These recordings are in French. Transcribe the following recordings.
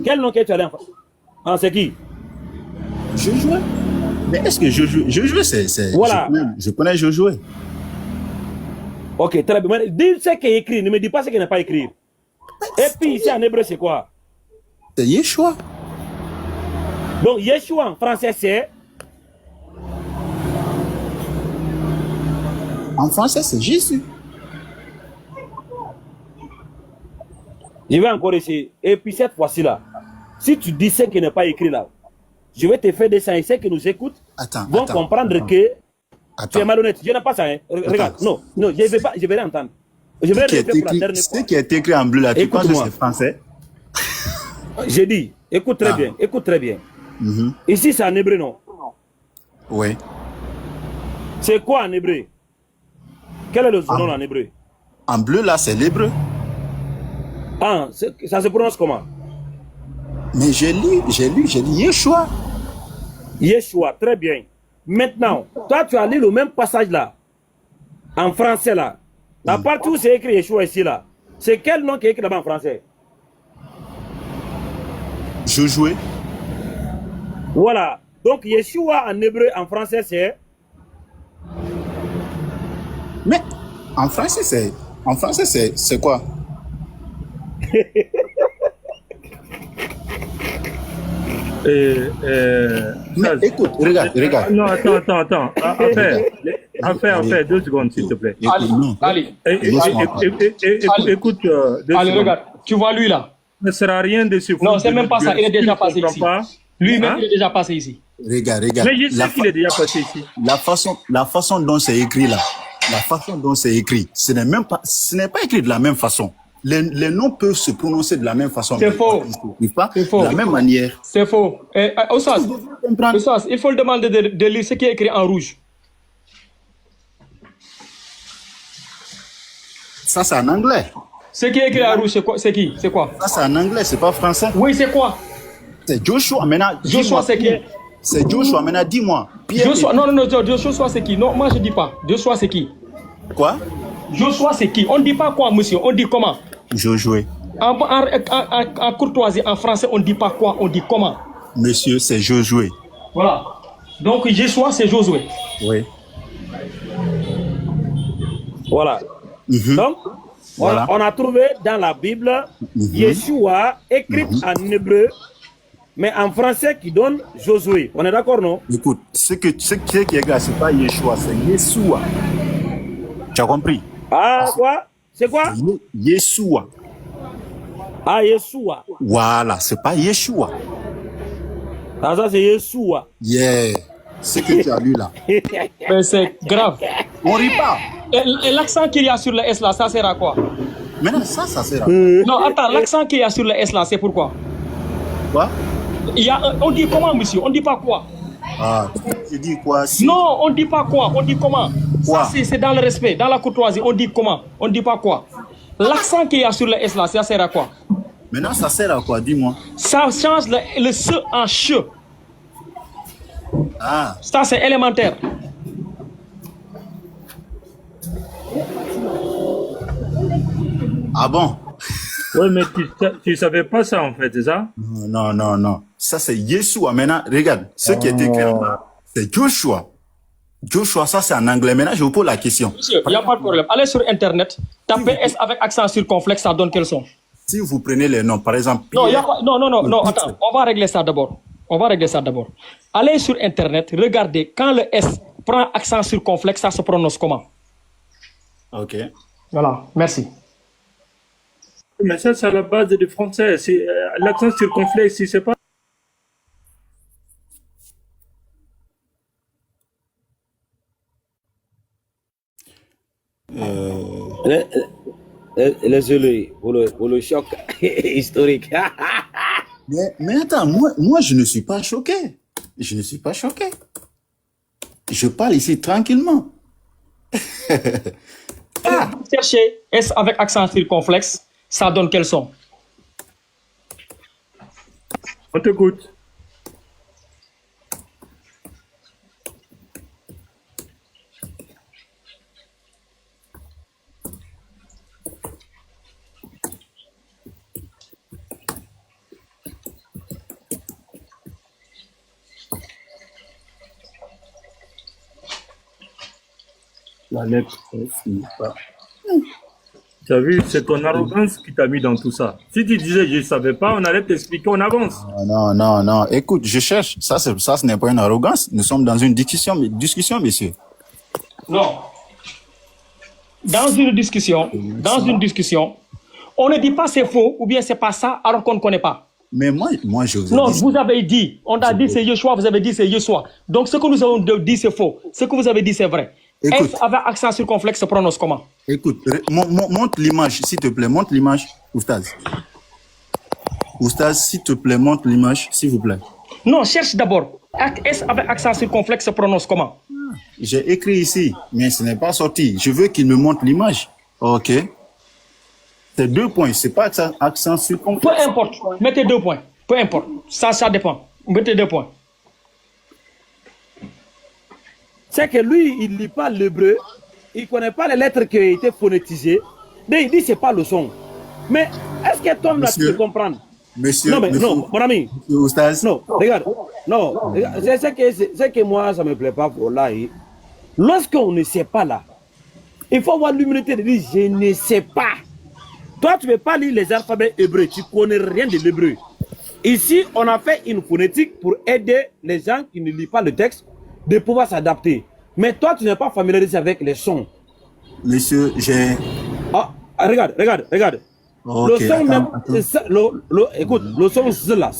Quel nom que tu as en France? Ah, c'est qui? Josué. Mais est-ce que Josué, c'est... Voilà. Je connais Josué. Ok, très bien. Dis ce qui est écrit, ne me dis pas ce qui n'est pas écrit. Et puis ici en hébreu, c'est quoi? C'est Yeshua. Donc Yeshua en français, c'est... En français, c'est Jésus. Je vais encore essayer. Et puis cette fois-ci là, si tu dis ce qui n'est pas écrit là, je vais te faire des signes. Ceux qui nous écoutent vont comprendre que tu es malhonnête. Je n'ai pas ça. Hein. Regarde, non, je vais l'entendre. Je vais répéter pour la dernière fois. Ce qui est écrit en bleu là, tu penses que c'est français? J'ai dit, écoute très bien, écoute très bien. Ici, c'est en hébreu, non? Oui. C'est quoi en hébreu? Quel est le nom en hébreu? En bleu là, c'est l'hébreu. Ah, ça se prononce comment? Mais j'ai lu Yeshua. Yeshua, très bien. Maintenant, toi, tu as lu le même passage là, en français là. La partie où c'est écrit Yeshua ici là, c'est quel nom qui est écrit là-bas en français? Josué. Voilà. Donc Yeshua en hébreu, en français, c'est... Mais en français, c'est quoi? Mais écoute, regarde. Non, attends. Enfin, 2 secondes, s'il te plaît. Allez. Écoute. Allez, regarde. Tu vois lui là? Ne sert à rien de se foutre. Non, c'est même pas ça. Il est déjà passé ici. Lui-même, il est déjà passé ici. Regarde. Mais je sais qu'il est déjà passé ici. La façon dont c'est écrit là, ce n'est pas écrit de la même façon. Les noms peuvent se prononcer de la même façon. C'est faux. C'est faux. De la même manière. C'est faux. Ossas, il faut le demander de lire ce qui est écrit en rouge. Ça, c'est en anglais. Ce qui est écrit en rouge, c'est qui? C'est quoi? Ça, c'est en anglais, c'est pas français. Oui, c'est quoi? C'est Joshua. Maintenant, Joshua, c'est qui? C'est Joshua. Maintenant, dis-moi. Joshua, non, Joshua, c'est qui? Non, moi, je dis pas. Joshua, c'est qui? Quoi? Joshua, c'est qui? On dit pas quoi, monsieur? On dit comment? Josué. En courtoisie, en français, on dit pas quoi? On dit comment? Monsieur, c'est Josué. Voilà. Donc, Joshua, c'est Josué. Oui. Voilà. Donc, voilà. On a trouvé dans la Bible Yeshua écrit en hébreu, mais en français qui donne Josué. On est d'accord, non? Écoute, ce qui est grave, c'est pas Yeshua, c'est Yeshua. Tu as compris? Ah, quoi? C'est quoi? Yeshua. Ah, Yeshua. Voilà, c'est pas Yeshua. Ah, ça, c'est Yeshua. Yeah. Ce que tu as lu là. Mais c'est grave. On rit pas. Et l'accent qu'il y a sur le S là, ça sert à quoi? Maintenant, ça sert à... Non, attends, l'accent qu'il y a sur le S là, c'est pourquoi? Quoi? On dit comment, monsieur? On dit pas quoi? Ah, tu dis quoi? Non, on dit pas quoi? On dit comment? Quoi? Ça, c'est dans le respect, dans la courtoisie. On dit comment? On dit pas quoi? L'accent qu'il y a sur le S là, ça sert à quoi? Maintenant, ça sert à quoi? Dis-moi. Ça change le se en che. Ah. Ça, c'est élémentaire. Ah bon? Oui, mais tu savais pas ça en fait, c'est ça? Non. Ça, c'est Yeshua. Maintenant, regarde, ce qui est écrit en bas, c'est Joshua. Joshua, ça, c'est en anglais. Maintenant, je vous pose la question. Monsieur, il n'y a pas de problème. Allez sur Internet, tapez S avec accent circonflexe, ça donne quel son? Si vous prenez les noms, par exemple... Non, attends, on va régler ça d'abord. Allez sur Internet, regardez, quand le S prend accent circonflexe, ça se prononce comment? Ok. Voilà, merci. Mais ça, c'est à la base du français. L'accent circonflexe, si c'est pas... Désolé pour le choc historique. Mais attends, moi, je ne suis pas choqué. Je parle ici tranquillement. Cherchez S avec accent circonflexe, ça donne quel son? On t'écoute. La lettre S n'est pas. Tu as vu, c'est ton arrogance qui t'a mis dans tout ça. Si tu disais je ne savais pas, on allait t'expliquer, on avance. Non. Écoute, je cherche. Ça, ce n'est pas une arrogance. Nous sommes dans une discussion, messieurs. Non. Dans une discussion, on ne dit pas c'est faux ou bien c'est pas ça alors qu'on ne connaît pas. Mais moi, je vous ai Non, dit. vous avez dit, on a dit c'est Yeshua, vous avez dit c'est Yeshua. Donc ce que nous avons dit c'est faux. Ce que vous avez dit c'est vrai. Écoute, S avec accent circonflexe se prononce comment? Écoute, montre l'image, s'il te plaît. Montre l'image, Oustaz. Oustaz, s'il te plaît, montre l'image, s'il vous plaît. Non, cherche d'abord. S avec accent circonflexe se prononce comment? J'ai écrit ici, mais ce n'est pas sorti. Je veux qu'il me montre l'image. Ok. C'est 2 points, c'est pas accent circonflexe. Peu importe, mettez 2 points. Peu importe, ça dépend. Mettez 2 points. C'est que lui, il ne lit pas l'hébreu, il ne connaît pas les lettres qui ont été phonétisées. Mais il dit que ce n'est pas le son. Mais est-ce que Tom là, tu peux comprendre? Monsieur, non, mon ami. Oustaz. Non, regarde. Non, c'est que moi, ça ne me plaît pas pour là. Lorsqu'on ne sait pas là, il faut avoir l'humilité de dire je ne sais pas. Toi, tu ne veux pas lire les alphabets hébreux, tu ne connais rien de l'hébreu. Ici, on a fait une phonétique pour aider les gens qui ne lisent pas le texte de pouvoir s'adapter. Mais toi, tu n'es pas familiarisé avec les sons. Monsieur, j'ai... Ah, regarde. Okay, le son, écoute, le son Z là,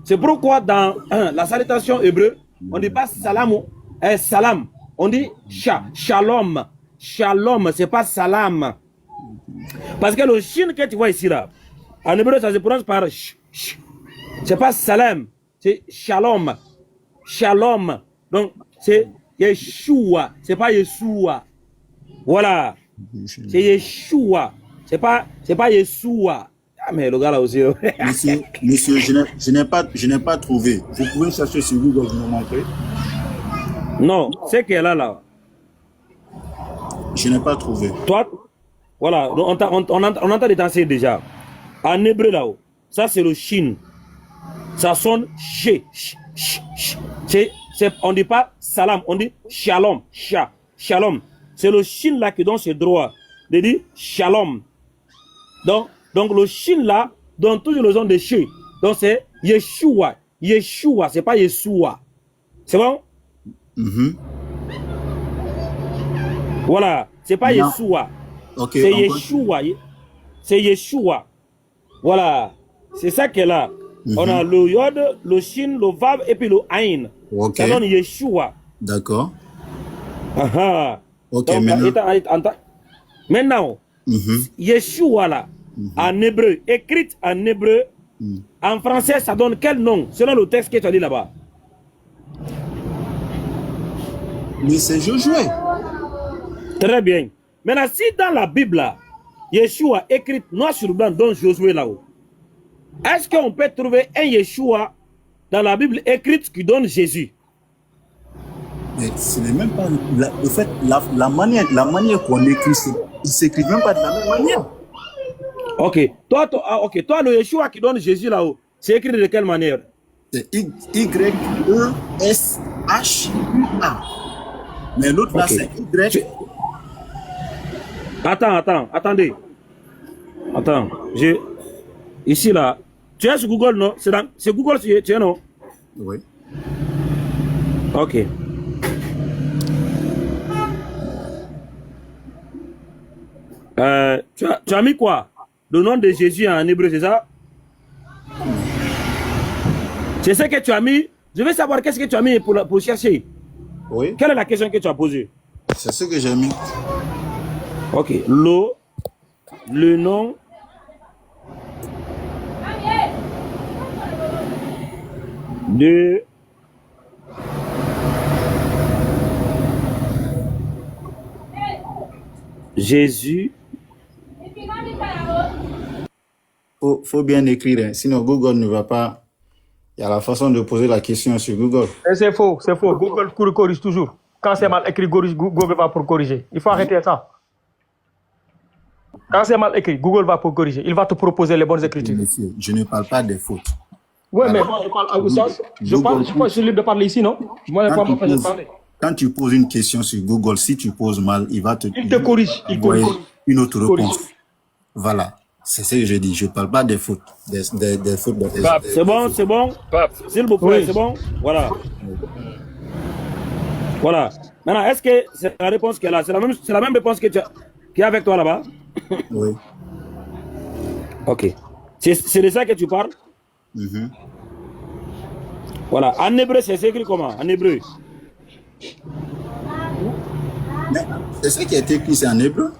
c'est pourquoi dans la salutation hébreu, on ne dit pas salam, salam. On dit shalom. Shalom, c'est pas salam. Parce que le shin que tu vois ici là, en hébreu, ça se prononce par c'est pas salam, c'est shalom. Shalom. Donc, c'est Yeshua, c'est pas Yeshua. Voilà. C'est Yeshua. C'est pas Yeshua. Ah, mais le gars là aussi. Monsieur, je n'ai pas trouvé. Vous pouvez chercher sur Google, vous me montrez? Non, c'est qu'elle a là. Je n'ai pas trouvé. Toi, voilà, on entend les danser déjà. En hébreu là-haut, ça c'est le shin. Ça sonne ché. On ne dit pas salam, on dit shalom. Shalom. C'est le shin là qui donne ce droit de dire shalom. Donc le shin là donne toujours le son de ché. Donc c'est Yeshua. Yeshua, c'est pas Yeshua. C'est bon? Voilà, c'est pas Yeshua. Okay, c'est Yeshua. C'est Yeshua. Voilà. C'est ça qu'elle a. On a le yod, le shin, le vav et puis le aïn. Okay. Ça donne Yeshua. D'accord. Ok, donc, maintenant, Yeshua là, en hébreu, écrite en hébreu, en français, ça donne quel nom, selon le texte que tu as dit là-bas? Mais c'est Josué. Très bien. Maintenant, si dans la Bible, là, Yeshua écrit noir sur blanc dans Josué là-haut, est-ce qu'on peut trouver un Yeshua dans la Bible écrite qui donne Jésus? Mais ce n'est même pas le fait, la manière qu'on écrit, il ne s'écrit même pas de la même manière. Ok. Toi, le Yeshua qui donne Jésus là-haut, c'est écrit de quelle manière? C'est Y-E-S-H-U-A. Mais l'autre là, c'est Y. Attendez. Attends. Ici là, tu es sur Google, non? C'est Google, tu es, non? Oui. Ok. Tu as mis quoi? Le nom de Jésus en hébreu, c'est ça? C'est ce que tu as mis. Je veux savoir qu'est-ce que tu as mis pour chercher. Oui. Quelle est la question que tu as posée? C'est ce que j'ai mis. Ok. Le nom de Jésus. Faut bien écrire, hein. Sinon Google ne va pas. Il y a la façon de poser la question sur Google. C'est faux. Google corrige toujours. Quand c'est mal écrit, Google va pour corriger. Il faut arrêter ça. Quand c'est mal écrit, Google va pour corriger. Il va te proposer les bonnes écritures. Monsieur, je ne parle pas des fautes. Oui, mais moi, je parle à Oustaz. Je suis libre de parler ici, non? Moi, je parle. quand tu poses une question sur Google, si tu poses mal, il va te... Il te corrige. Il corrige. Une autre réponse. Voilà. C'est ce que je dis. Je ne parle pas des fautes. Des fautes. C'est bon, c'est bon. S'il vous plaît, c'est bon. Voilà. Voilà. Maintenant, est-ce que c'est la réponse qu'elle a? C'est la même réponse que tu as, qui est avec toi là-bas? Oui. Ok. C'est de ça que tu parles? Voilà. En hébreu, c'est écrit comment? En hébreu? C'est ce qui a été écrit, c'est en hébreu?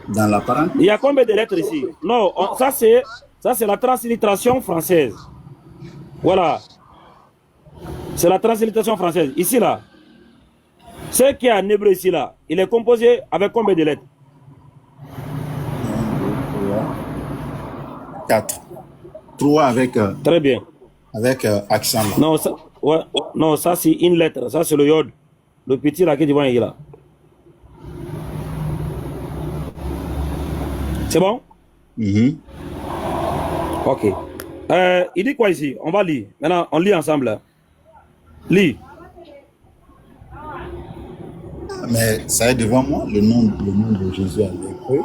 Dans la parenthèse? Il y a combien de lettres ici? Non, ça c'est la translittération française. Voilà. C'est la translittération française. Ici, là. Ce qui est en hébreu ici, là, il est composé avec combien de lettres? 4. 3 avec... Très bien. Avec accent. Là. Non, ça, ouais, non, ça c'est une lettre. Ça c'est le yod. Le petit là que tu vois là. C'est bon? Ok. Il dit quoi ici? On va lire. Maintenant, on lit ensemble. Là. Lis. Mais ça est devant moi, le nom de Jésus en hébreu,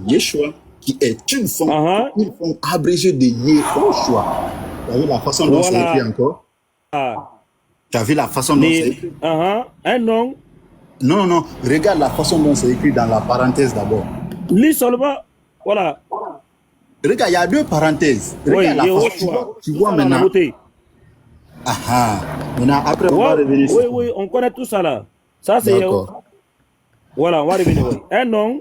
Yeshua, qui est une forme abrégée de Yehoshua. Tu as vu la façon dont c'est écrit encore? Tu as vu la façon dont c'est écrit? Un nom. Non. Regarde la façon dont c'est écrit dans la parenthèse d'abord. Lis seulement. Voilà. Regarde, il y a 2 parenthèses. Regarde la façon. Tu vois maintenant. Maintenant, après, on va revenir sur... Oui, on connaît tout ça là. Ça, c'est... Voilà, on va revenir. Un nom.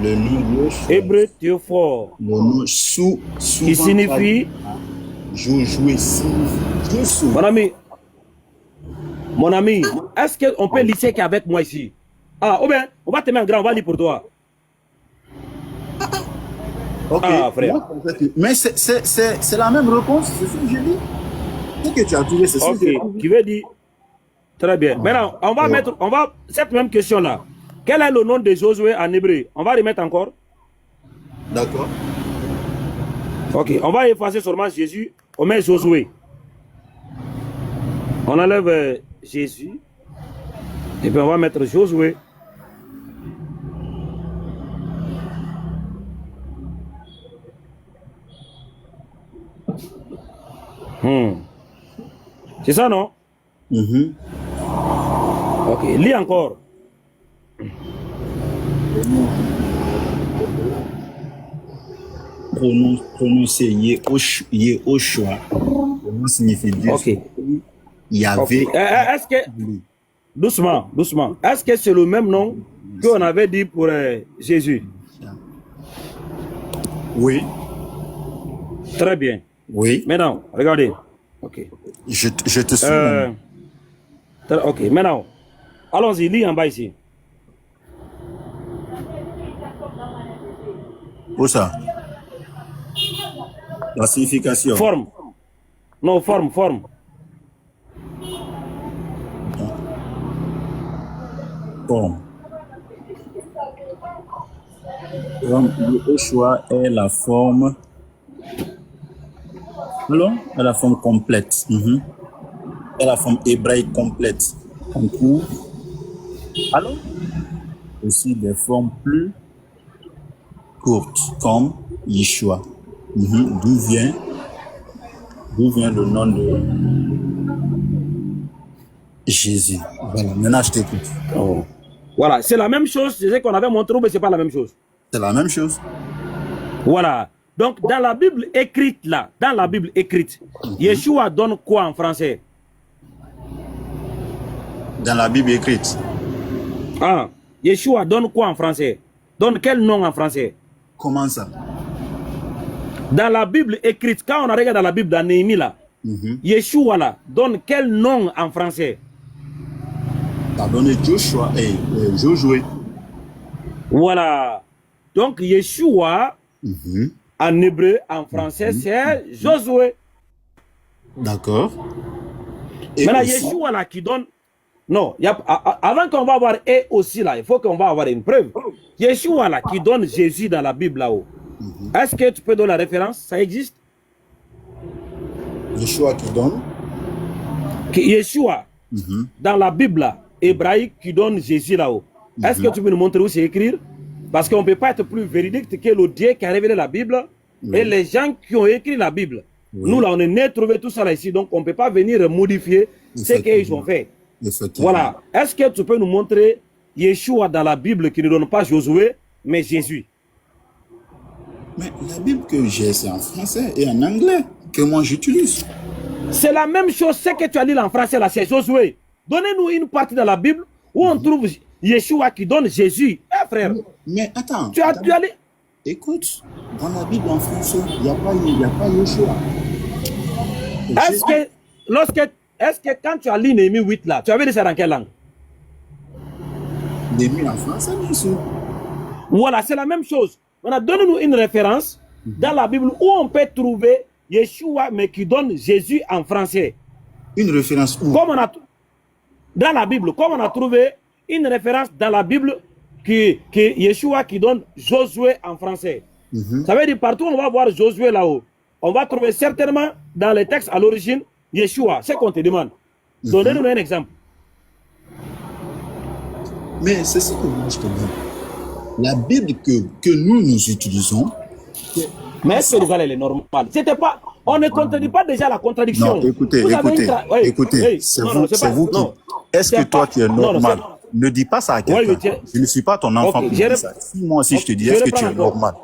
Le nom hébreu théophore. Le nom qui signifie... Jouer signifie... Mon ami, est-ce qu'on peut lisser qu'avec moi ici? Ou bien, on va te mettre en grand, on va lire pour toi. Ok, frère. Mais c'est la même réponse, c'est ce que j'ai dit. Ce que tu as trouvé, c'est ce que j'ai dit. Tu veux dire... Très bien. Maintenant, on va cette même question-là. Quel est le nom de Josué en hébreu? On va remettre encore. D'accord. Ok, on va effacer seulement Jésus. On met Josué. On enlève Jésus. Et puis on va mettre Josué. C'est ça, non? Ok, lis encore. Prononcer Yehoshua. Comment signifie Dieu? Ok. Il y avait... Est-ce que... Doucement. Est-ce que c'est le même nom qu'on avait dit pour Jésus? Oui. Très bien. Oui. Maintenant, regardez. Ok. Je te suis. Ok, maintenant, allons-y, lis en bas ici. Où ça? La signification. Forme. Non, forme. Forme. Le choix est la forme. Non, est la forme complète. Est la forme hébraïque complète. En cours. Alors, aussi des formes plus courtes, comme Yeshua. D'où vient le nom de Jésus. Voilà, maintenant je t'écoute. Voilà, c'est la même chose, c'est ce qu'on avait montré, mais c'est pas la même chose. C'est la même chose. Voilà. Donc, dans la Bible écrite, là, Yeshua donne quoi en français? Dans la Bible écrite. Yeshua donne quoi en français? Donne quel nom en français? Comment ça? Dans la Bible écrite, quand on regarde dans la Bible, dans Néhémie, là, Yeshua, là, donne quel nom en français? Tu as donné Joshua et Josué. Voilà. Donc, Yeshua, en hébreu, en français, c'est Josué. D'accord. Maintenant, Yeshua, là, qui donne... Non, avant qu'on va avoir et aussi, là, il faut qu'on va avoir une preuve. Yeshua, là, qui donne Jésus dans la Bible, là-haut. Est-ce que tu peux donner la référence? Ça existe? Yeshua qui donne? Yeshua, dans la Bible là, hébraïque qui donne Jésus là-haut. Est-ce que tu peux nous montrer où c'est écrit? Parce qu'on ne peut pas être plus véridique que le Dieu qui a révélé la Bible et les gens qui ont écrit la Bible. Nous là, on est nés trouver tout ça là ici, donc on ne peut pas venir modifier ce qu'ils ont fait. Voilà. Est-ce que tu peux nous montrer Yeshua dans la Bible qui ne donne pas Josué, mais Jésus? Mais la Bible que j'ai, c'est en français et en anglais que moi j'utilise. C'est la même chose, ce que tu as lu en français là, c'est Josué. Donnez-nous une partie dans la Bible où on trouve Yeshua qui donne Jésus. Eh frère. Mais attends. Tu as lu. Écoute, dans la Bible en français, il n'y a pas Yeshua. Est-ce que quand tu as lu Néhémie 8 là, tu avais dit ça dans quelle langue? Néhémie en français, bien sûr. Voilà, c'est la même chose. Maintenant, donne-nous une référence dans la Bible où on peut trouver Yeshua, mais qui donne Jésus en français. Une référence où? Dans la Bible, comme on a trouvé une référence dans la Bible qui Yeshua qui donne Josué en français. Ça veut dire partout on va voir Josué là-haut. On va trouver certainement dans les textes à l'origine Yeshua. C'est qu'on te demande. Donnez-nous un exemple. Mais c'est ce que moi je te dis. La Bible que nous utilisons. Mais est-ce que elle est normale? C'était pas. On ne contredit pas déjà la contradiction. Non, écoutez, c'est vous qui. Est-ce que toi tu es normal? Ne dis pas ça à quelqu'un. Je ne suis pas ton enfant pour dire ça. Si moi aussi je te dis, est-ce que tu es normal?